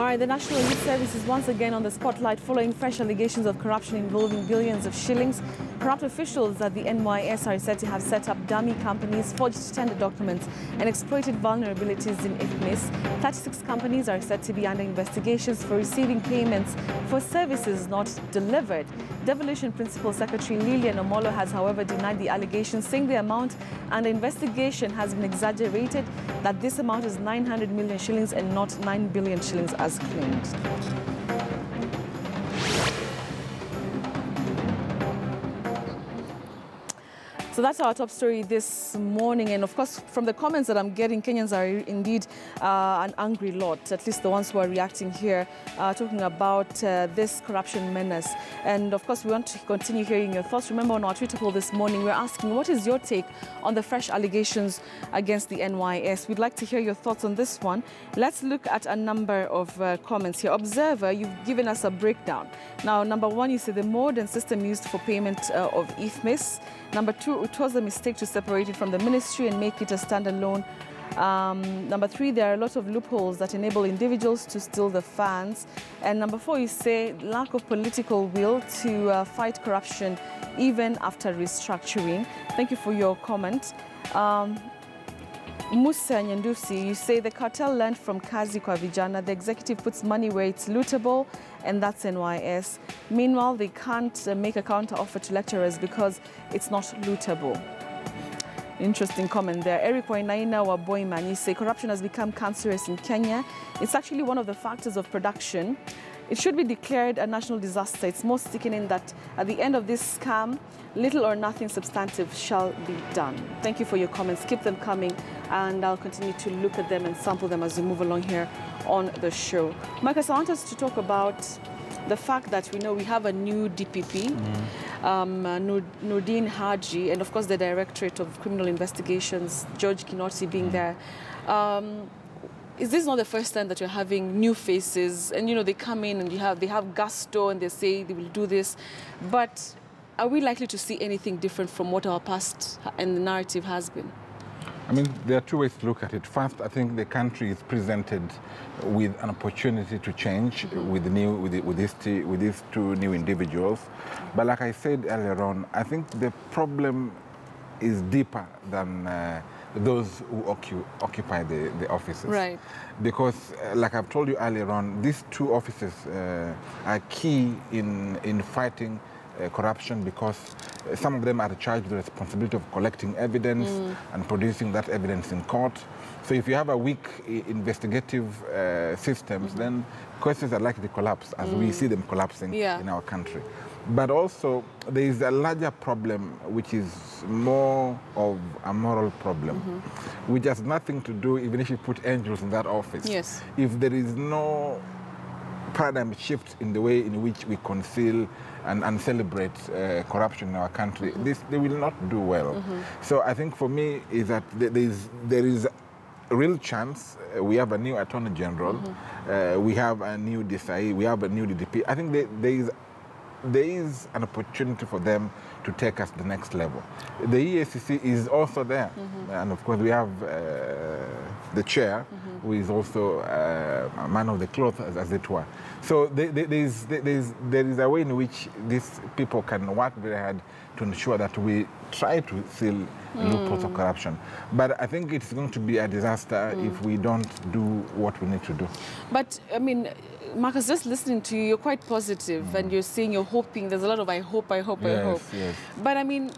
All right, the National Youth Service is once again on the spotlight following fresh allegations of corruption involving billions of shillings. Corrupt officials at the NYS are said to have set up dummy companies, forged tender documents and exploited vulnerabilities in IFMIS. 36 companies are said to be under investigations for receiving payments for services not delivered. Devolution Principal Secretary Lillian Omolo has, however, denied the allegations, saying the amount under investigation has been exaggerated, that this amount is 900 million shillings and not 9 billion shillings as claimed. So that's our top story this morning. And of course, from the comments that I'm getting, Kenyans are indeed an angry lot, at least the ones who are reacting here, talking about this corruption menace. And of course, we want to continue hearing your thoughts. Remember, on our Twitter poll this morning, we're asking, what is your take on the fresh allegations against the NYS? We'd like to hear your thoughts on this one. Let's look at a number of comments here. Observer, you've given us a breakdown. Now, number one, you say the mode and system used for payment of IFMIS. Number two, it was a mistake to separate it from the ministry and make it a standalone. Number three, there are a lot of loopholes that enable individuals to steal the funds. And number four, you say lack of political will to fight corruption even after restructuring. Thank you for your comment. Musa Nyandusi, you say the cartel learned from Kazi kwa Vijana. The executive puts money where it's lootable, and that's NYS. Meanwhile, they can't make a counter offer to lecturers because it's not lootable. Interesting comment there. Eric Wainaina wa Boyman, you say corruption has become cancerous in Kenya. It's actually one of the factors of production. It should be declared a national disaster. It's most sickening that at the end of this scam, little or nothing substantive shall be done. Thank you for your comments. Keep them coming, and I'll continue to look at them and sample them as we move along here on the show. Marcus, I want us to talk about the fact that we know we have a new DPP, Nurdin Haji, and of course the Directorate of Criminal Investigations, George Kinoti being there. Is this not the first time that you're having new faces, and you know they come in and they have gusto and they say they will do this, but are we likely to see anything different from what our past and the narrative has been? I mean, there are two ways to look at it. First, I think the country is presented with an opportunity to change with these two new individuals. But like I said earlier on, I think the problem is deeper than those who occupy the offices. Right. Because, like I've told you earlier on, these two offices are key in fighting corruption, because some of them are charged with the responsibility of collecting evidence and producing that evidence in court. So if you have a weak investigative systems, then cases are likely to collapse, as we see them collapsing in our country. But also, there is a larger problem, which is more of a moral problem, which has nothing to do, even if you put angels in that office. Yes. If there is no paradigm shift in the way in which we conceal and celebrate corruption in our country, they will not do well. So I think for me is that there is a real chance. We have a new Attorney General, we have a new DSI, we have a new DDP. I think there is an opportunity for them to take us to the next level. The EACC is also there, and of course we have the chair, who is also a man of the cloth, as it were. So there is a way in which these people can work very hard to ensure that we try to seal loopholes of corruption. But I think it's going to be a disaster if we don't do what we need to do. But, I mean, Marcus, just listening to you, you're quite positive, and you're saying you're hoping. There's a lot of I hope. Yes. But, I mean,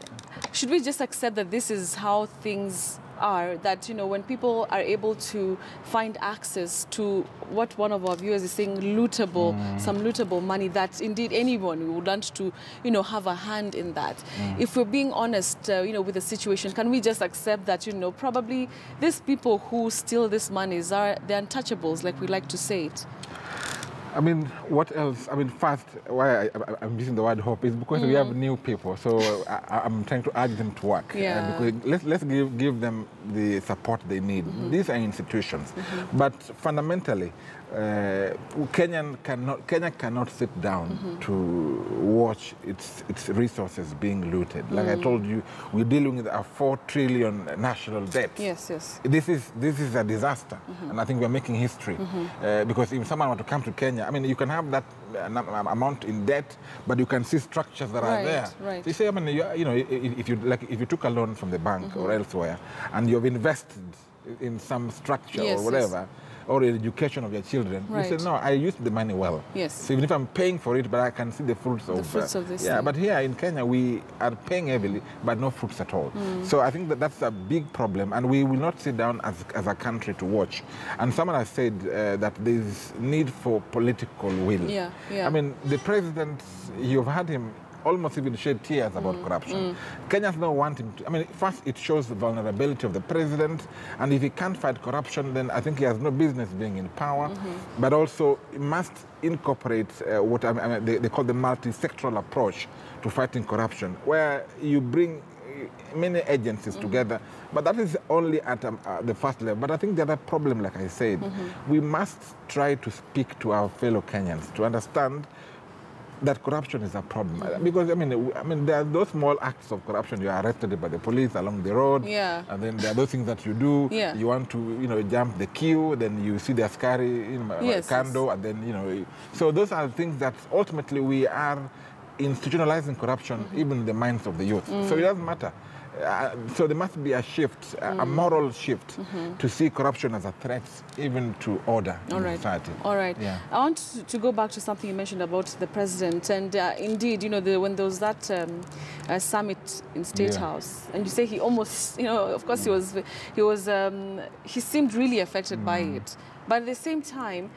should we just accept that this is how things are, that, you know, when people are able to find access to what one of our viewers is saying, lootable, some lootable money, that indeed anyone would want to, you know, have a hand in that. If we're being honest, you know, with the situation, can we just accept that, you know, probably these people who steal this money they're untouchables, like we like to say it? I mean, what else? I mean, first, why I'm using the word hope is because we have new people. So I'm trying to urge them to work. Yeah. Because let's give them the support they need. These are institutions. But fundamentally, Kenya cannot sit down to watch its resources being looted. Like I told you, we're dealing with a 4 trillion national debt. Yes, yes. This is a disaster, and I think we're making history because if someone were to come to Kenya, I mean, you can have that amount in debt, but you can see structures that are there. Right. So you say, I mean, you know, if you took a loan from the bank or elsewhere, and you've invested in some structure or whatever, or the education of your children, you say, no, I used the money well. Yes. So even if I'm paying for it, but I can see the fruits of this. Yeah, but here in Kenya, we are paying heavily, but no fruits at all. So I think that's a big problem, and we will not sit down as a country to watch. And someone has said that there's need for political will. Yeah. I mean, the president, you've had him almost even shed tears about corruption. Kenyans don't want him to. I mean, first it shows the vulnerability of the president, and if he can't fight corruption, then I think he has no business being in power. But also, he must incorporate what they call the multi-sectoral approach to fighting corruption, where you bring many agencies together, but that is only at the first level. But I think the other problem, like I said, we must try to speak to our fellow Kenyans to understand that corruption is a problem. Because, I mean, there are those small acts of corruption. You are arrested by the police along the road, and then there are those things that you do. You want to, jump the queue, then you see the askari, kando, and then, So those are things that ultimately we are institutionalizing corruption even in the minds of the youth. So it doesn't matter. So there must be a shift, a moral shift, to see corruption as a threat even to order in society. All right. Yeah. I want to go back to something you mentioned about the president. And indeed, when there was that summit in State House, and you say he almost, of course he seemed really affected by it. But at the same time,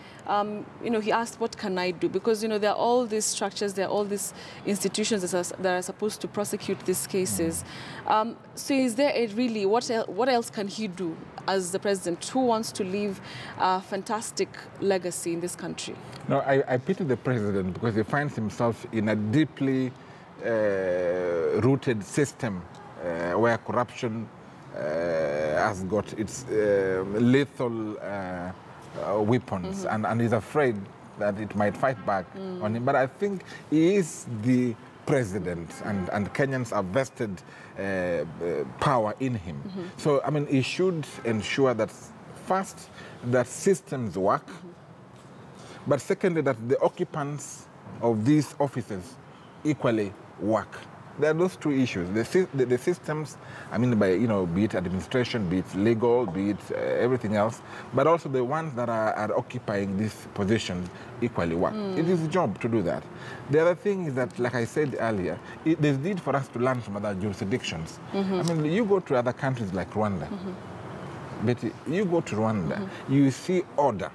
he asked, what can I do? Because, there are all these structures, there are all these institutions that are supposed to prosecute these cases. So is there really, what else can he do as the president who wants to leave a fantastic legacy in this country? No, I pity the president because he finds himself in a deeply rooted system where corruption has got its lethal weapons, and he's afraid that it might fight back on him. But I think he is the president, and Kenyans are vested power in him. So, I mean, he should ensure that, first, that systems work, but secondly, that the occupants of these offices equally work. There are those two issues. The systems, be it administration, be it legal, be it everything else, but also the ones that are occupying these positions equally work. It is a job to do that. The other thing is that, like I said earlier, there's need for us to learn from other jurisdictions. I mean, you go to other countries like Rwanda, Betty, you go to Rwanda, you see order.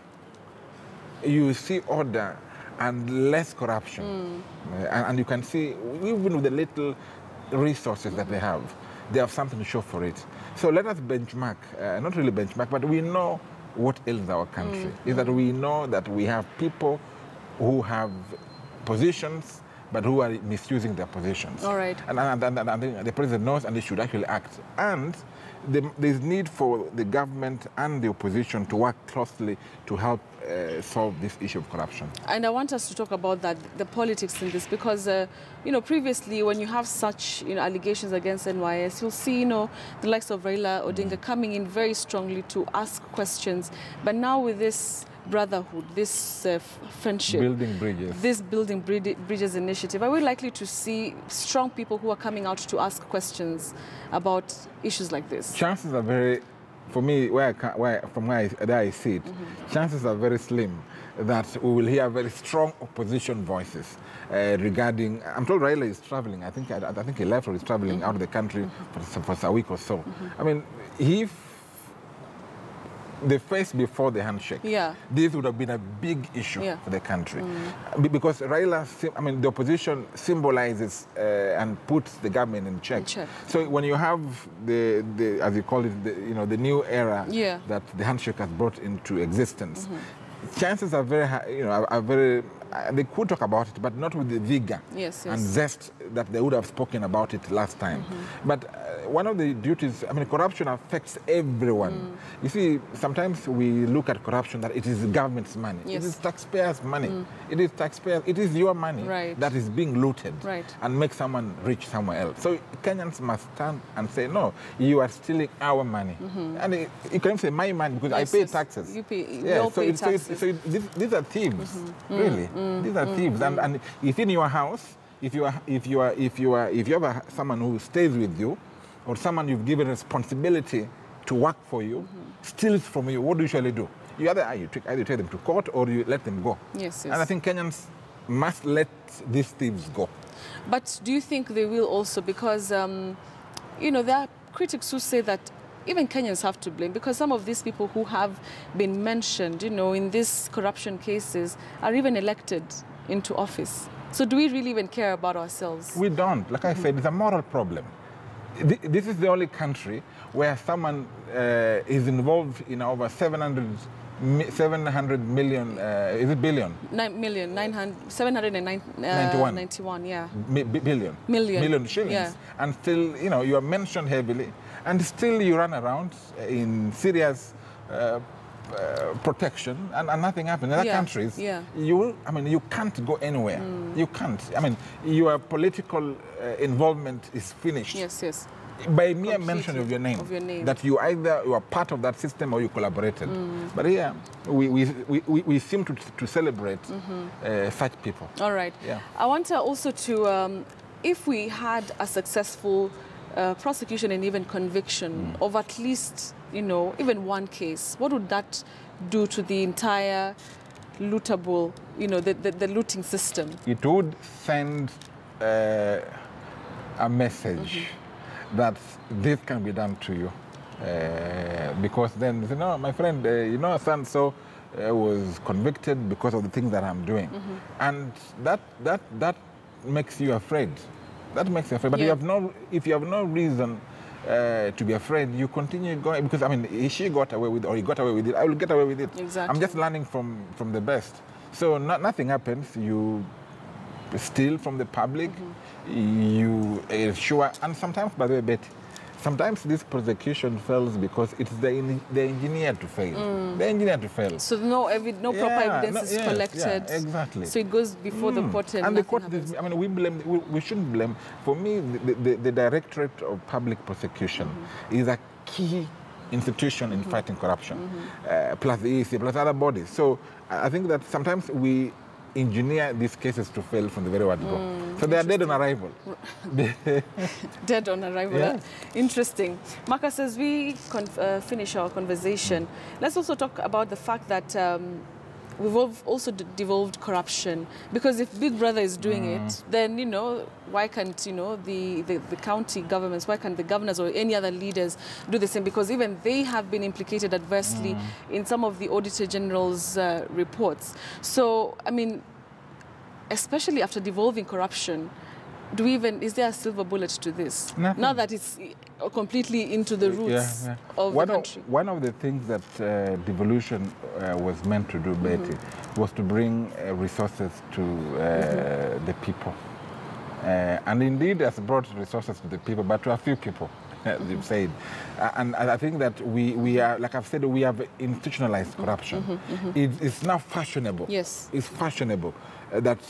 You see order and less corruption. And you can see, even with the little resources that they have something to show for it. So let us benchmark, not really benchmark, but we know what ails our country, is that we know that we have people who have positions, but who are misusing their positions. All right. And the president knows, and they should actually act. And there's need for the government and the opposition to work closely to help solve this issue of corruption. And I want us to talk about that, the politics in this, because, previously when you have such, allegations against NYS, you'll see, the likes of Raila Odinga coming in very strongly to ask questions. But now with this brotherhood, this friendship, this building bridges initiative, are we likely to see strong people who are coming out to ask questions about issues like this? Chances are very, for me, from where I see it, chances are very slim that we will hear very strong opposition voices regarding. I'm told Raila is traveling. I think he left or is traveling out of the country for a week or so. I mean, the face before the handshake, this would have been a big issue for the country. Because Raila, the opposition symbolizes and puts the government in check. So when you have the as you call it, the new era that the handshake has brought into existence, chances are very high, are very they could talk about it, but not with the vigor and zest that they would have spoken about it last time. But one of the duties, I mean, corruption affects everyone. You see, sometimes we look at corruption that it is the government's money. It is taxpayers' money. It is taxpayers. It is your money that is being looted and make someone rich somewhere else. So Kenyans must stand and say, no, you are stealing our money. And you can say my money because I pay taxes. You pay, pay taxes. So these are thieves, really. These are thieves. And if in your house, if you have someone who stays with you, or someone you've given responsibility to work for you, steals from you, what do you usually do? You either take them to court or you let them go. And I think Kenyans must let these thieves go. But do you think they will also, because, you know, there are critics who say that even Kenyans have to blame, because some of these people who have been mentioned, you know, in these corruption cases are even elected into office. So do we really even care about ourselves? We don't. Like I said, it's a moral problem. This is the only country where someone is involved in over 700 million, is it billion? 791, yeah. Million shillings. Yeah. And still, you know, you are mentioned heavily, and still you run around in serious protection, and nothing happens. In other countries, you can't go anywhere. You can't. I mean, your political involvement is finished. By mere mention of your name. That you are part of that system or you collaborated. But here, we seem to celebrate such people. All right. Yeah. I want also to, if we had a successful prosecution and even conviction of at least, you know, even one case, what would that do to the entire lootable, you know, the looting system? It would send a message that this can be done to you. Because then, you know, my friend, you know, so-and-so was convicted because of the things that I'm doing. And that makes you afraid. That makes you afraid. But if you have no reason to be afraid, you continue going, because I mean, she got away with it, or he got away with it, I will get away with it. Exactly. I'm just learning from the best. So nothing happens. You steal from the public, you sure, and sometimes, by the way, Betty, sometimes this prosecution fails because it's the engineer to fail. The engineer to fail. So no proper evidence is collected. Yeah, exactly. So it goes before the court and the court, happens. I mean, we shouldn't blame. For me, the Directorate of Public Prosecution is a key institution in fighting corruption, plus the EC, plus other bodies. So I think that sometimes we engineer these cases to fail from the very word go. So they are dead on arrival. Dead on arrival. Yeah. Interesting. Marcus, as we finish our conversation, let's also talk about the fact that we've also devolved corruption. Because if Big Brother is doing it, then, you know, why can't, you know, the county governments, why can't the governors or any other leaders do the same? Because even they have been implicated adversely in some of the Auditor General's reports. So, I mean, especially after devolving corruption, is there a silver bullet to this? Nothing. Now that it's completely into the roots of the country. One of the things that devolution was meant to do, Betty, was to bring resources to the people. And indeed, it has brought resources to the people, but to a few people, as you've said. And I think that we are, like I've said, we have institutionalized corruption. It's now fashionable. Yes. It's fashionable. That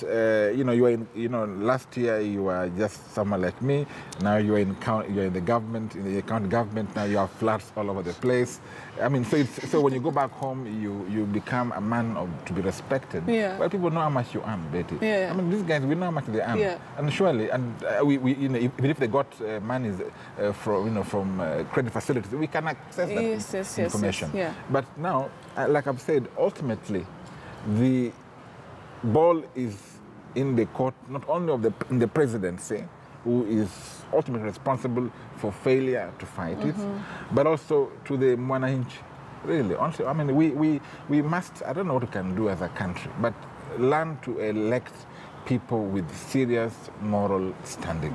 you know, you are in, you know, last year you were just someone like me. Now you are in the government, in the county government. Now you have flats all over the place. I mean, so when you go back home, you become a man to be respected. Well, people know how much you earn, Betty. I mean, these guys, we know how much they earn, and surely, and we you know, even if they got money from credit facilities, we can access that information. But now, like I've said, ultimately, the ball is in the court, not only of the presidency, who is ultimately responsible for failure to fight it, but also to the mwananchi. Really, honestly, I mean, we must, I don't know what we can do as a country, but learn to elect people with serious moral standing,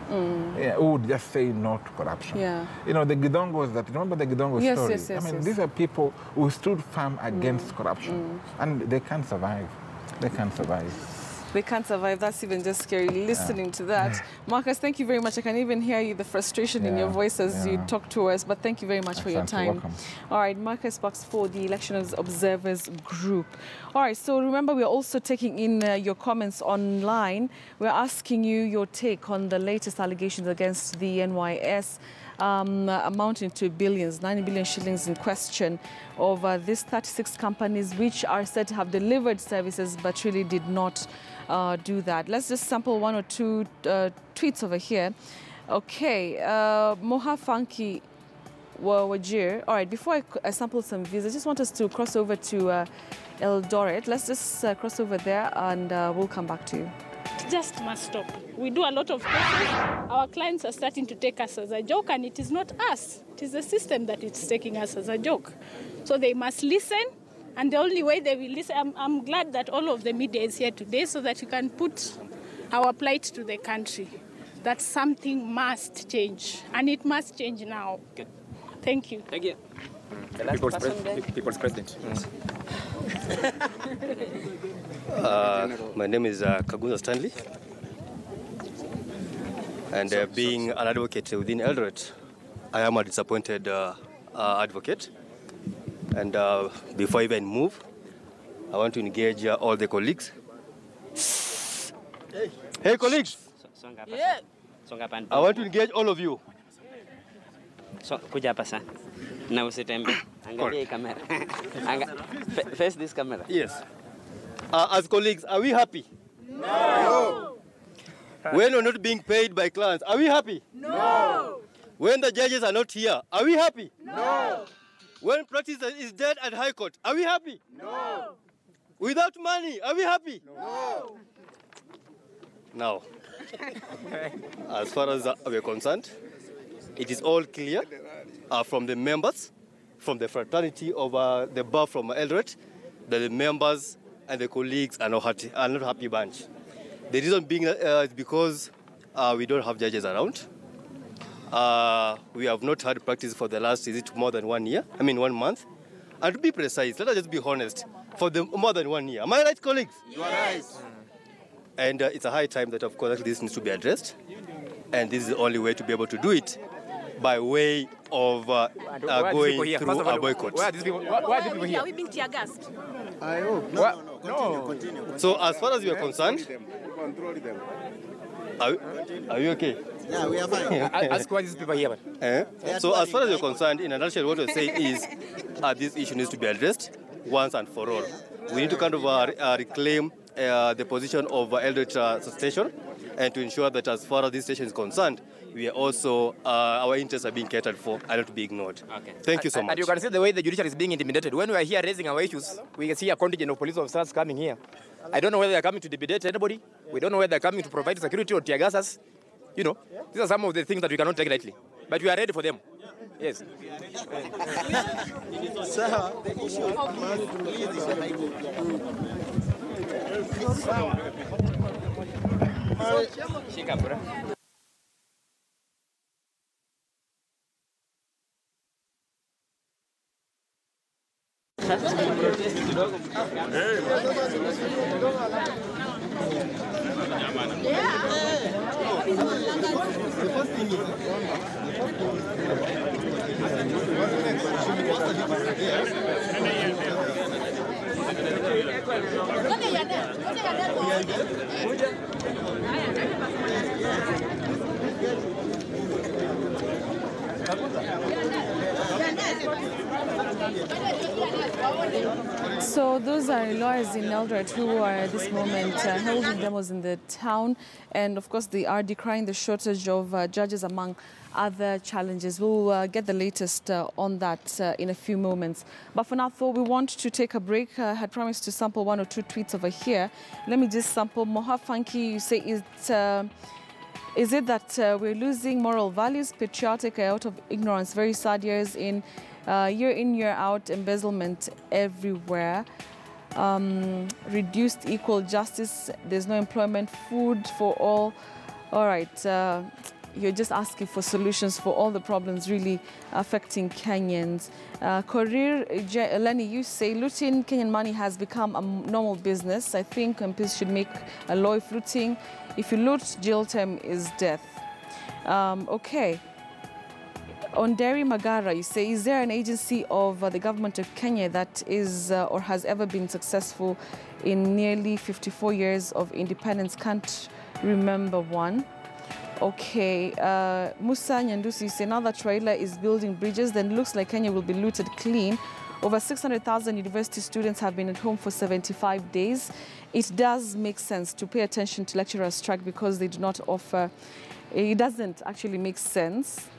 who would just say no to corruption. You know, the Gidongos, remember the Gidongo story? I mean, these are people who stood firm against corruption, and they can't survive. They can't survive. They can't survive. That's even just scary listening to that. Marcus, thank you very much. I can even hear you, the frustration in your voice as you talk to us, but thank you very much for your time. Welcome. All right, Marcus Box for the Election Observers Group. All right, so remember, we're also taking in your comments online. We're asking you your take on the latest allegations against the NYS, amounting to billions, 90 billion shillings in question over these 36 companies which are said to have delivered services but really did not do that. Let's just sample one or two tweets over here. Okay, Moha Funky Wajir. All right, before I sample some views, I just want us to cross over to Eldoret. Let's just cross over there and we'll come back to you. It just must stop. We do a lot of cases. Our clients are starting to take us as a joke, and it is not us. It is the system that is taking us as a joke. So they must listen, and the only way they will listen, I'm glad that all of the media is here today so that you can put our plight to the country. That something must change, and it must change now. Good. Thank you. Thank you. People's President. My name is Kagunza Stanley, and being an advocate within Eldoret, I am a disappointed advocate. And before I even move, I want to engage all the colleagues. Hey colleagues! Yeah. I want to engage all of you. Kuja hapa sana. Na usitembe. Angalia hii kamera. Face this camera. Yes. As colleagues, are we happy? No. When we're not being paid by clients, are we happy? No. When the judges are not here, are we happy? No. When practice is dead at High Court, are we happy? No. Without money, are we happy? No. Now, as far as we're concerned, it is all clear from the members, from the fraternity of the bar from Eldoret, that the members and the colleagues are not happy bunch. The reason being is because we don't have judges around. We have not had practice for the last, is it more than 1 year? I mean 1 month. And to be precise, let us just be honest, for the more than 1 year. Am I right, colleagues? You are right. And it's a high time that, of course, this needs to be addressed. And this is the only way to be able to do it, by way of going through a boycott. Why are these people here? Are we being tear gassed? I hope. No. Continue. So as far as we are concerned, are you okay? Yeah, we are fine. Ask why these people here. So as far as you're concerned, in a nutshell, what we're saying is this issue needs to be addressed once and for all. We need to kind of reclaim the position of Eldoret station, and to ensure that as far as this station is concerned, we are also, our interests are being catered for and not to be ignored. Okay. Thank you so much. And you can see the way the judiciary is being intimidated. When we are here raising our issues, we can see a contingent of police officers coming here. I don't know whether they're coming to intimidate anybody. We don't know whether they're coming to provide security or tear gas us. You know, these are some of the things that we cannot take lightly. But we are ready for them. Yes. Sir, the issue of money to lead is a high court. So those are lawyers in Eldoret who are at this moment holding demos in the town, and of course they are decrying the shortage of judges among other challenges. We'll get the latest on that in a few moments. But for now, though, we want to take a break. I had promised to sample one or two tweets over here. Let me just sample. Moha Funky, you say, is it that we're losing moral values, patriotic out of ignorance, very sad years in, year out, embezzlement everywhere, reduced equal justice, there's no employment, food for all. All right. you're just asking for solutions for all the problems really affecting Kenyans. Korir Lenny, you say looting Kenyan money has become a normal business. I think MPs should make a law if looting. If you loot, jail term is death. Okay. On Derry Magara, you say, is there an agency of the government of Kenya that is or has ever been successful in nearly 54 years of independence? Can't remember one. Okay, Musa Nyandusi, you say, now that Raila is building bridges, then looks like Kenya will be looted clean. Over 600,000 university students have been at home for 75 days. It does make sense to pay attention to lecturers' strike because they do not offer, it doesn't actually make sense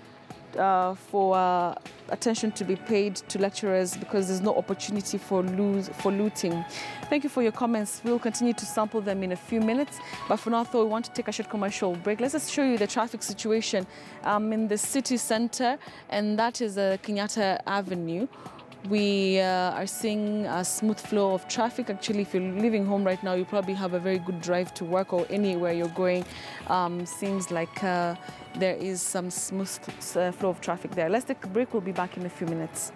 for attention to be paid to lecturers because there's no opportunity for looting. Thank you for your comments. We'll continue to sample them in a few minutes. But for now, though, we want to take a short commercial break. Let's just show you the traffic situation in the city center, and that is Kenyatta Avenue. We are seeing a smooth flow of traffic. Actually, if you're leaving home right now, you probably have a very good drive to work or anywhere you're going. Seems like there is some smooth flow of traffic there. Let's take a break. We'll be back in a few minutes.